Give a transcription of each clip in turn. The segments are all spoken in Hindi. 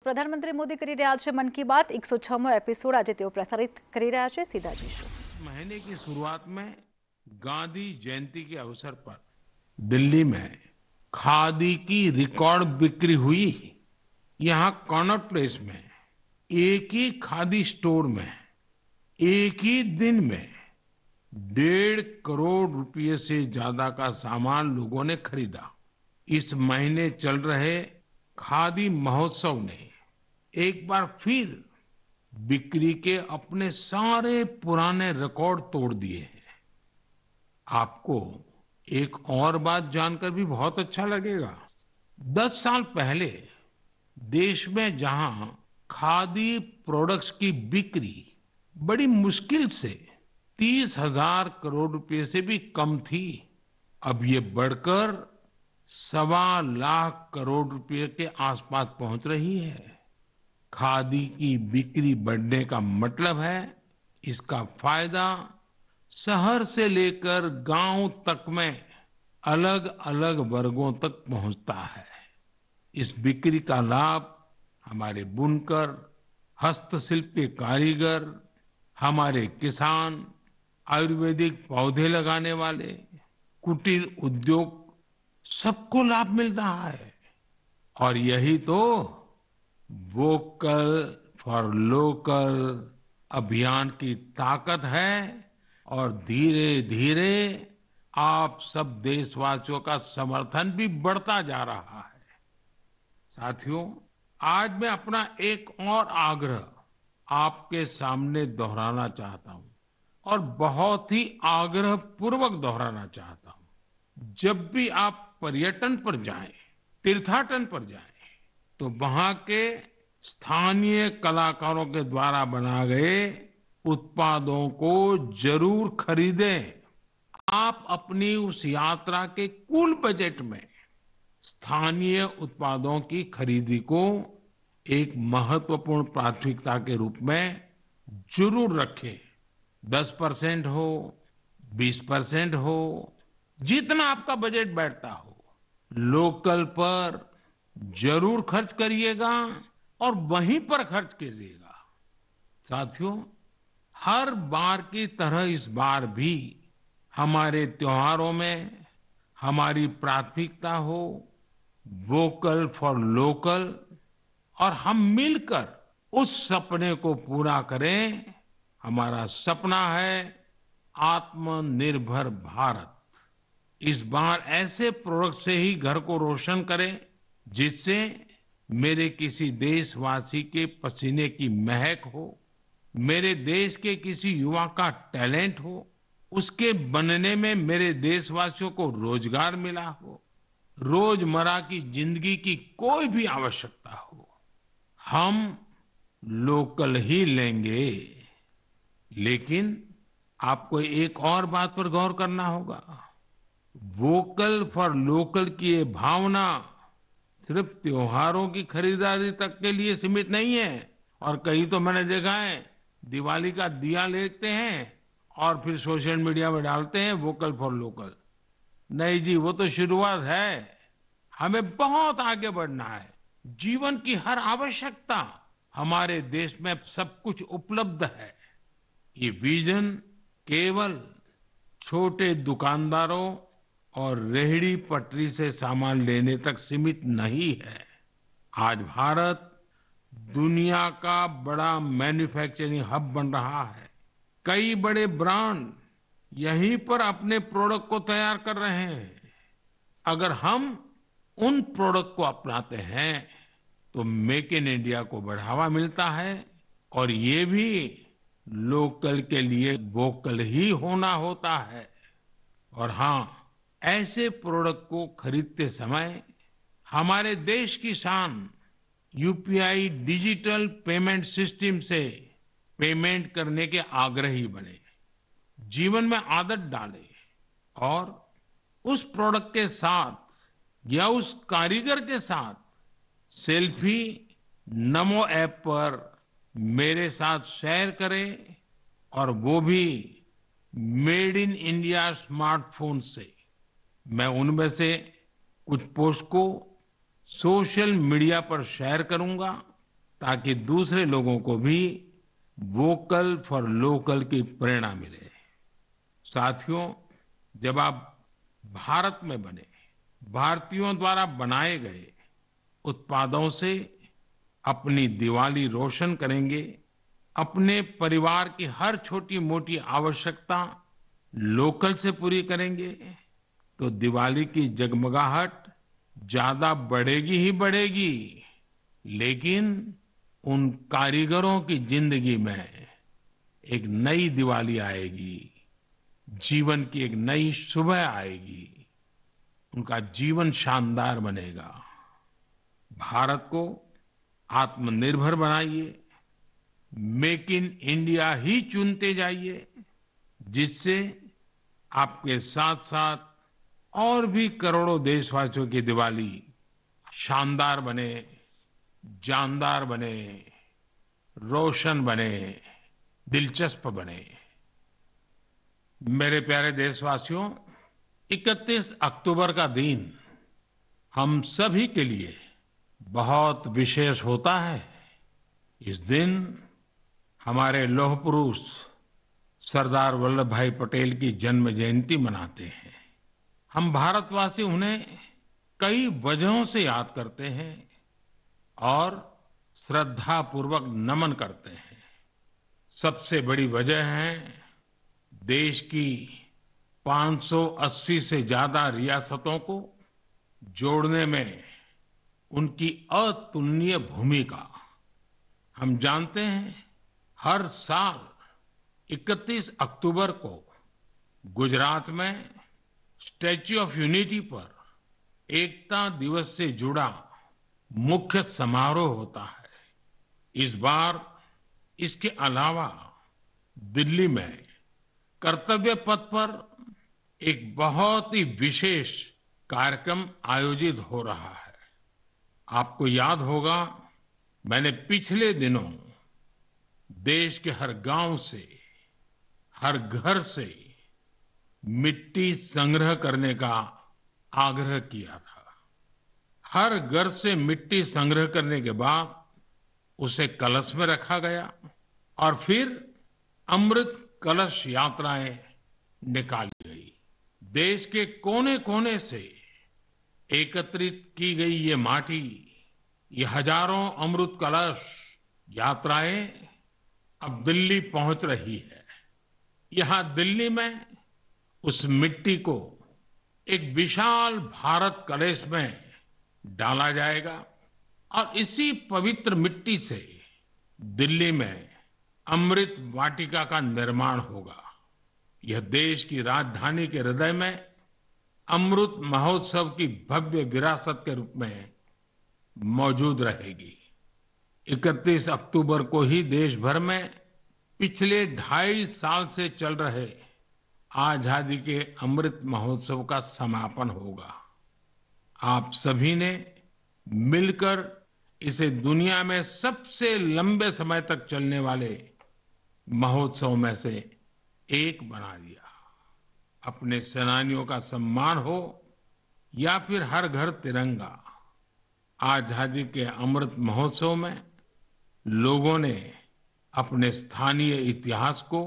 પ્રધાનમંત્રી મોદી કરી રહ્યા છે મન કી બાત 106મો એપિસોડ આજે તેઓ પ્રસારિત કરી રહ્યા છે સીધા જોઈશું। महीने की शुरुआत में गांधी जयंती के अवसर पर दिल्ली में खादी की रिकॉर्ड बिक्री हुई। यहाँ कॉनॉट प्लेस में एक ही खादी स्टोर में एक ही दिन में 1.5 करोड़ रुपए से ज्यादा का सामान लोगों ने खरीदा। इस महीने चल रहे खादी महोत्सव ने एक बार फिर बिक्री के अपने सारे पुराने रिकॉर्ड तोड़ दिए हैं। आपको एक और बात जानकर भी बहुत अच्छा लगेगा। 10 साल पहले देश में जहां खादी प्रोडक्ट्स की बिक्री बड़ी मुश्किल से 30,000 करोड़ रुपए से भी कम थी, अब ये बढ़कर 1.25 लाख करोड़ रुपए के आसपास पहुंच रही है। खादी की बिक्री बढ़ने का मतलब है इसका फायदा शहर से लेकर गांव तक में अलग अलग वर्गों तक पहुंचता है। इस बिक्री का लाभ हमारे बुनकर, हस्तशिल्प के कारीगर, हमारे किसान, आयुर्वेदिक पौधे लगाने वाले, कुटीर उद्योग सबको लाभ मिल रहा है। और यही तो वोकल फॉर लोकल अभियान की ताकत है और धीरे धीरे आप सब देशवासियों का समर्थन भी बढ़ता जा रहा है। साथियों, आज मैं अपना एक और आग्रह आपके सामने दोहराना चाहता हूं और बहुत ही आग्रह पूर्वक दोहराना चाहता हूं। जब भी आप पर्यटन पर जाएं, तीर्थाटन पर जाएं, तो वहां के स्थानीय कलाकारों के द्वारा बनाए गए उत्पादों को जरूर खरीदें। आप अपनी उस यात्रा के कुल बजट में स्थानीय उत्पादों की खरीदी को एक महत्वपूर्ण प्राथमिकता के रूप में जरूर रखें। 10% हो, 20% हो, जितना आपका बजट बैठता हो, लोकल पर जरूर खर्च करिएगा और वहीं पर खर्च कीजिएगा। साथियों, हर बार की तरह इस बार भी हमारे त्योहारों में हमारी प्राथमिकता हो वोकल फॉर लोकल और हम मिलकर उस सपने को पूरा करें। हमारा सपना है आत्मनिर्भर भारत। इस बार ऐसे प्रोडक्ट से ही घर को रोशन करें जिससे मेरे किसी देशवासी के पसीने की महक हो, मेरे देश के किसी युवा का टैलेंट हो, उसके बनने में मेरे देशवासियों को रोजगार मिला हो, रोजमर्रा की जिंदगी की कोई भी आवश्यकता हो, हम लोकल ही लेंगे। लेकिन आपको एक और बात पर गौर करना होगा। वोकल फॉर लोकल की ये भावना सिर्फ त्योहारों की खरीदारी तक के लिए सीमित नहीं है। और कहीं तो मैंने देखा है दिवाली का दिया लेते हैं और फिर सोशल मीडिया में डालते हैं वोकल फॉर लोकल। नहीं जी, वो तो शुरुआत है। हमें बहुत आगे बढ़ना है। जीवन की हर आवश्यकता हमारे देश में सब कुछ उपलब्ध है। ये विजन केवल छोटे दुकानदारों और रेहड़ी पटरी से सामान लेने तक सीमित नहीं है। आज भारत दुनिया का बड़ा मैन्युफैक्चरिंग हब बन रहा है। कई बड़े ब्रांड यहीं पर अपने प्रोडक्ट को तैयार कर रहे हैं। अगर हम उन प्रोडक्ट को अपनाते हैं तो मेक इन इंडिया को बढ़ावा मिलता है और ये भी लोकल के लिए वोकल ही होना होता है। और हाँ, ऐसे प्रोडक्ट को खरीदते समय हमारे देश की शान यूपीआई डिजिटल पेमेंट सिस्टम से पेमेंट करने के आग्रही बने, जीवन में आदत डालें और उस प्रोडक्ट के साथ या उस कारीगर के साथ सेल्फी नमो ऐप पर मेरे साथ शेयर करें और वो भी मेड इन इंडिया स्मार्टफोन से। मैं उनमें से कुछ पोस्ट को सोशल मीडिया पर शेयर करूंगा ताकि दूसरे लोगों को भी वोकल फॉर लोकल की प्रेरणा मिले। साथियों, जब आप भारत में बने, भारतीयों द्वारा बनाए गए उत्पादों से अपनी दिवाली रोशन करेंगे, अपने परिवार की हर छोटी मोटी आवश्यकता लोकल से पूरी करेंगे, तो दिवाली की जगमगाहट ज्यादा बढ़ेगी ही बढ़ेगी, लेकिन उन कारीगरों की जिंदगी में एक नई दिवाली आएगी, जीवन की एक नई सुबह आएगी, उनका जीवन शानदार बनेगा। भारत को आत्मनिर्भर बनाइए, मेक इन इंडिया ही चुनते जाइए, जिससे आपके साथ साथ और भी करोड़ों देशवासियों की दिवाली शानदार बने, जानदार बने, रोशन बने, दिलचस्प बने। मेरे प्यारे देशवासियों, 31 अक्टूबर का दिन हम सभी के लिए बहुत विशेष होता है। इस दिन हमारे लौह पुरुष सरदार वल्लभ भाई पटेल की जन्म जयंती मनाते हैं। हम भारतवासी उन्हें कई वजहों से याद करते हैं और श्रद्धा पूर्वक नमन करते हैं। सबसे बड़ी वजह है देश की 580 से ज्यादा रियासतों को जोड़ने में उनकी अतुलनीय भूमिका। हम जानते हैं, हर साल 31 अक्टूबर को गुजरात में स्टैच्यू ऑफ यूनिटी पर एकता दिवस से जुड़ा मुख्य समारोह होता है। इस बार इसके अलावा दिल्ली में कर्तव्य पथ पर एक बहुत ही विशेष कार्यक्रम आयोजित हो रहा है। आपको याद होगा, मैंने पिछले दिनों देश के हर गांव से, हर घर से मिट्टी संग्रह करने का आग्रह किया था। हर घर से मिट्टी संग्रह करने के बाद उसे कलश में रखा गया और फिर अमृत कलश यात्राएं निकाली गई। देश के कोने कोने से एकत्रित की गई ये माटी, ये हजारों अमृत कलश यात्राएं अब दिल्ली पहुंच रही है। यहां दिल्ली में उस मिट्टी को एक विशाल भारत कलश में डाला जाएगा और इसी पवित्र मिट्टी से दिल्ली में अमृत वाटिका का निर्माण होगा। यह देश की राजधानी के हृदय में अमृत महोत्सव की भव्य विरासत के रूप में मौजूद रहेगी। 31 अक्टूबर को ही देश भर में पिछले 2.5 साल से चल रहे आजादी के अमृत महोत्सव का समापन होगा। आप सभी ने मिलकर इसे दुनिया में सबसे लंबे समय तक चलने वाले महोत्सव में से एक बना दिया। अपने सेनानियों का सम्मान हो या फिर हर घर तिरंगा, आजादी के अमृत महोत्सव में लोगों ने अपने स्थानीय इतिहास को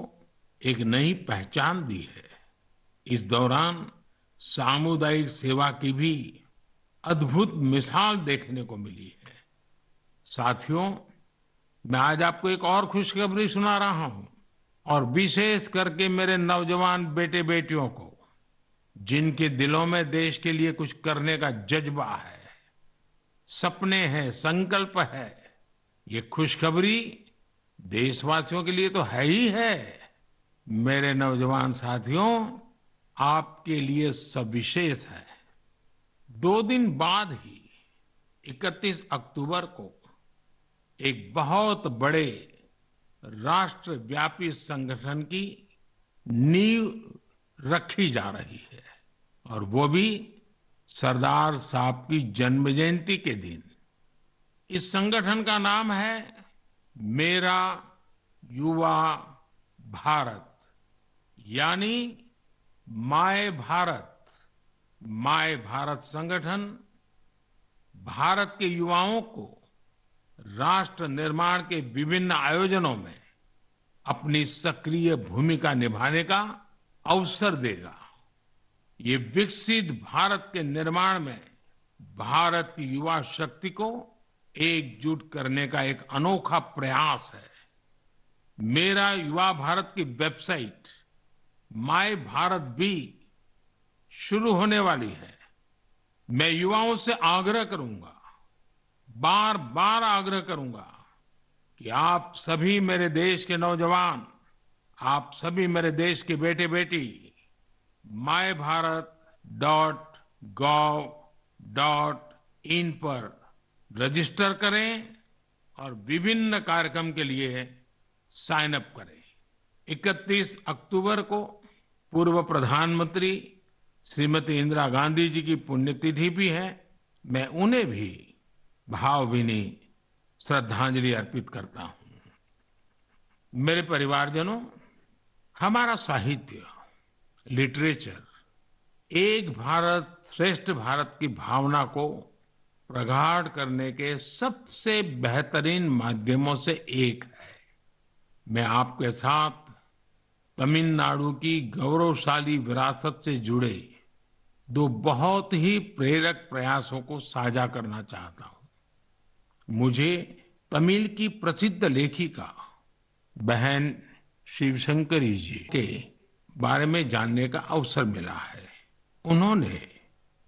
एक नई पहचान दी है। इस दौरान सामुदायिक सेवा की भी अद्भुत मिसाल देखने को मिली है। साथियों, मैं आज आपको एक और खुशखबरी सुना रहा हूं, और विशेष करके मेरे नौजवान बेटे बेटियों को, जिनके दिलों में देश के लिए कुछ करने का जज्बा है, सपने हैं, संकल्प है। ये खुशखबरी देशवासियों के लिए तो है ही है। मेरे नौजवान साथियों, आपके लिए सविशेष है। 2 दिन बाद ही 31 अक्टूबर को एक बहुत बड़े राष्ट्रव्यापी संगठन की नींव रखी जा रही है, और वो भी सरदार साहब की जन्म जयंती के दिन। इस संगठन का नाम है मेरा युवा भारत, यानी माय भारत। माय भारत संगठन भारत के युवाओं को राष्ट्र निर्माण के विभिन्न आयोजनों में अपनी सक्रिय भूमिका निभाने का अवसर देगा। ये विकसित भारत के निर्माण में भारत की युवा शक्ति को एकजुट करने का एक अनोखा प्रयास है। मेरा युवा भारत की वेबसाइट माय भारत भी शुरू होने वाली है। मैं युवाओं से आग्रह करूंगा, बार बार आग्रह करूंगा कि आप सभी मेरे देश के नौजवान, आप सभी मेरे देश के बेटे बेटी mybharat.gov.in पर रजिस्टर करें और विभिन्न कार्यक्रम के लिए साइन अप करें। 31 अक्टूबर को पूर्व प्रधानमंत्री श्रीमती इंदिरा गांधी जी की पुण्यतिथि भी है। मैं उन्हें भी भावभीनी श्रद्धांजलि अर्पित करता हूं। मेरे परिवारजनों, हमारा साहित्य, लिटरेचर एक भारत श्रेष्ठ भारत की भावना को प्रगाढ़ करने के सबसे बेहतरीन माध्यमों से एक है। मैं आपके साथ तमिलनाडु की गौरवशाली विरासत से जुड़े दो बहुत ही प्रेरक प्रयासों को साझा करना चाहता हूं। मुझे तमिल की प्रसिद्ध लेखिका बहन शिवशंकरी जी के बारे में जानने का अवसर मिला है। उन्होंने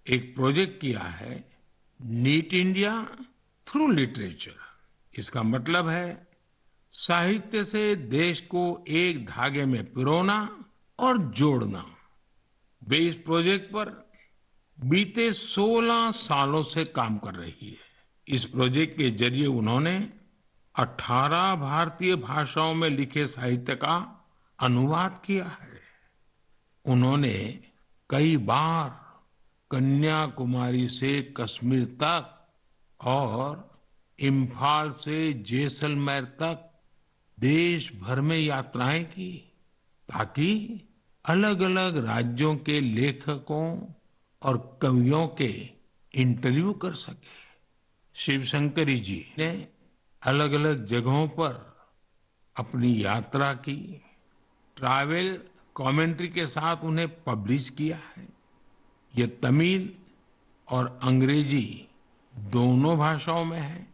एक प्रोजेक्ट किया है, नीट इंडिया थ्रू लिटरेचर। इसका मतलब है साहित्य से देश को एक धागे में पिरोना और जोड़ना। वे इस प्रोजेक्ट पर बीते 16 सालों से काम कर रही है। इस प्रोजेक्ट के जरिए उन्होंने 18 भारतीय भाषाओं में लिखे साहित्य का अनुवाद किया है। उन्होंने कई बार कन्याकुमारी से कश्मीर तक और इम्फाल से जैसलमेर तक देश भर में यात्राएं की, ताकि अलग अलग राज्यों के लेखकों और कवियों के इंटरव्यू कर सके। शिवशंकरी जी ने अलग अलग जगहों पर अपनी यात्रा की, ट्रैवल कमेंट्री के साथ उन्हें पब्लिश किया है। ये तमिल और अंग्रेजी दोनों भाषाओं में है।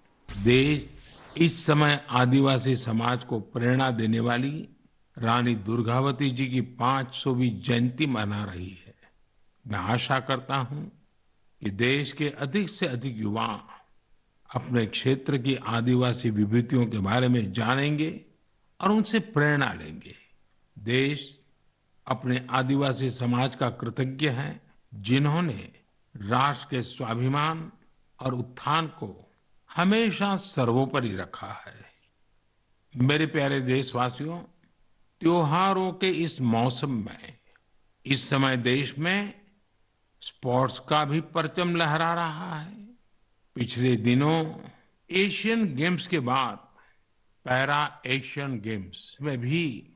देश इस समय आदिवासी समाज को प्रेरणा देने वाली रानी दुर्गावती जी की 500वीं जयंती मना रही है। मैं आशा करता हूं कि देश के अधिक से अधिक युवा अपने क्षेत्र की आदिवासी विभूतियों के बारे में जानेंगे और उनसे प्रेरणा लेंगे। देश अपने आदिवासी समाज का कृतज्ञ है, जिन्होंने राष्ट्र के स्वाभिमान और उत्थान को हमेशा सर्वोपरि रखा है। मेरे प्यारे देशवासियों, त्योहारों के इस मौसम में इस समय देश में स्पोर्ट्स का भी परचम लहरा रहा है। पिछले दिनों एशियन गेम्स के बाद पैरा एशियन गेम्स में भी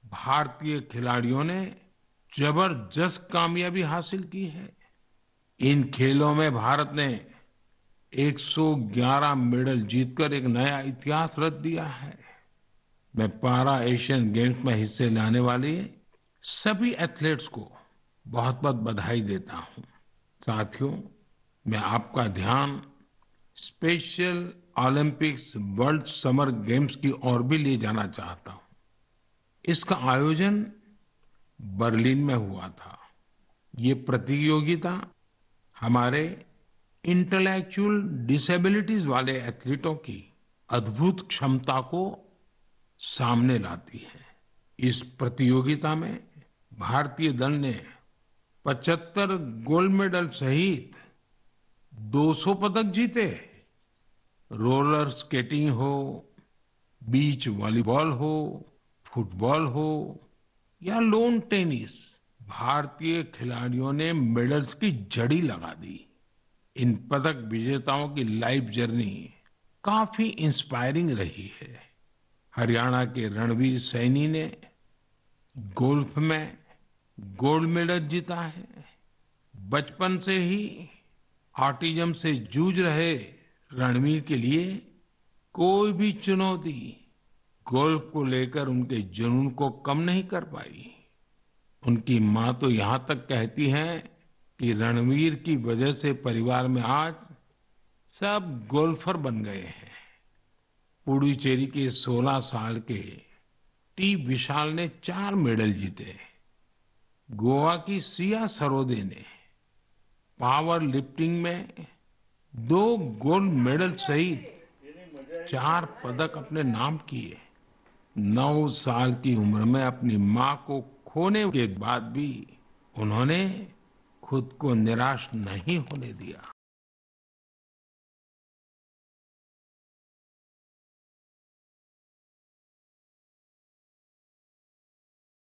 भारतीय खिलाड़ियों ने जबरदस्त कामयाबी हासिल की है। इन खेलों में भारत ने 111 मेडल जीतकर एक नया इतिहास रच दिया है। मैं पैरा एशियन गेम्स में हिस्से लेने वाले सभी एथलीट्स को बहुत बहुत बधाई देता हूं। साथियों, मैं आपका ध्यान special Olympics world summer games की ओर भी ले जाना चाहता हूं। इसका आयोजन बर्लिन में हुआ था। ये प्रतियोगिता हमारे इंटेलेक्चुअल डिसेबिलिटीज वाले एथलीटों की अद्भुत क्षमता को सामने लाती है। इस प्रतियोगिता में भारतीय दल ने 75 गोल्ड मेडल सहित 200 पदक जीते। रोलर स्केटिंग हो, बीच वॉलीबॉल हो, फुटबॉल हो या लॉन टेनिस, भारतीय खिलाड़ियों ने मेडल्स की झड़ी लगा दी। इन पदक विजेताओं की लाइफ जर्नी काफी इंस्पायरिंग रही है। हरियाणा के रणवीर सैनी ने गोल्फ में गोल्ड मेडल जीता है। बचपन से ही ऑटिज्म से जूझ रहे रणवीर के लिए कोई भी चुनौती गोल्फ को लेकर उनके जुनून को कम नहीं कर पाई। उनकी मां तो यहां तक कहती हैं कि रणवीर की वजह से परिवार में आज सब गोल्फर बन गए हैं। पुडुचेरी के 16 साल के टी विशाल ने 4 मेडल जीते। गोवा की सिया सरोदे ने पावर लिफ्टिंग में 2 गोल्ड मेडल सहित 4 पदक अपने नाम किए। 9 साल की उम्र में अपनी मां को खोने के बाद भी उन्होंने खुद को निराश नहीं होने दिया।